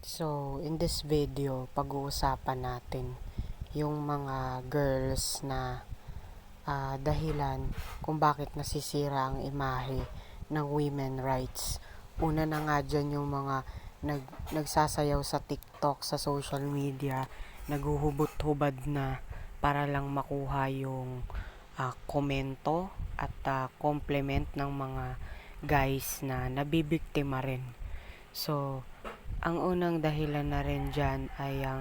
So, in this video, pag-uusapan natin yung mga girls na dahilan kung bakit nasisira ang imahe ng women rights. Una na nga dyan yung mga nagsasayaw sa TikTok, sa social media, naguhubot-hubad na para lang makuha yung komento at compliment ng mga guys na nabibiktima rin. So, ang unang dahilan na rin dyan ay ang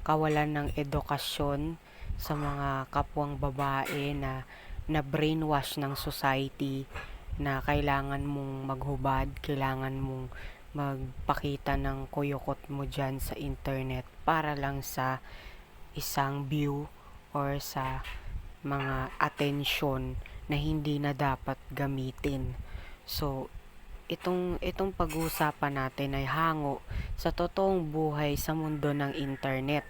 kawalan ng edukasyon sa mga kapwang babae na brainwash ng society na kailangan mong maghubad, kailangan mong magpakita ng kuyukot mo dyan sa internet para lang sa isang view or sa mga atensyon na hindi na dapat gamitin. So, itong pag-uusapan natin ay hango sa totoong buhay sa mundo ng internet,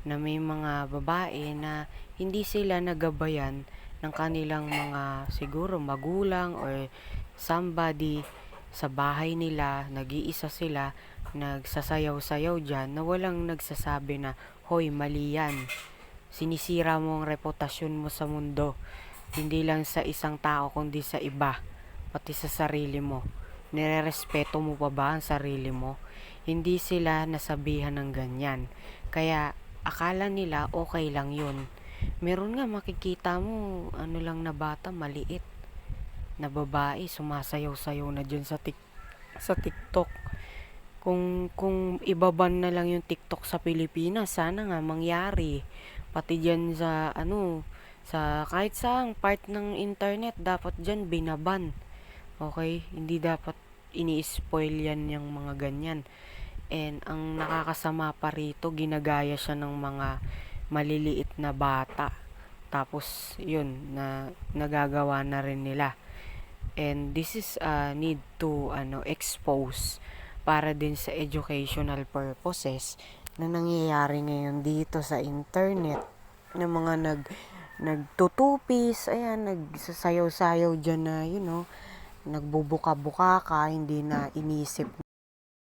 na may mga babae na hindi sila nagabayan ng kanilang mga siguro magulang or somebody sa bahay nila, nag-iisa sila, nagsasayaw-sayaw dyan na walang nagsasabi na, hoy, mali yan. Sinisira mo ang reputasyon mo sa mundo, hindi lang sa isang tao kundi sa iba, pati sa sarili mo. Nirerespeto mo pa ba ang sarili mo? Hindi sila nasabihan ng ganyan. Kaya akala nila okay lang yun. Meron nga makikita mo, lang na bata, maliit na babae, sumasayaw-sayaw na dyan sa TikTok. Kung ibaban na lang yung TikTok sa Pilipinas, sana nga mangyari. Pati dyan sa kahit saang part ng internet, dapat dyan binaban. Okay? Hindi dapat ini-spoil yan yung mga ganyan. And ang nakakasama pa rito, ginagaya siya ng mga maliliit na bata. Tapos, yun, na nagagawa na rin nila. And this is need to expose para din sa educational purposes na nangyayari ngayon dito sa internet, ng mga nagtutupis, ayan, nagsasayaw-sayaw dyan na, nagbubuka-buka ka, hindi na inisip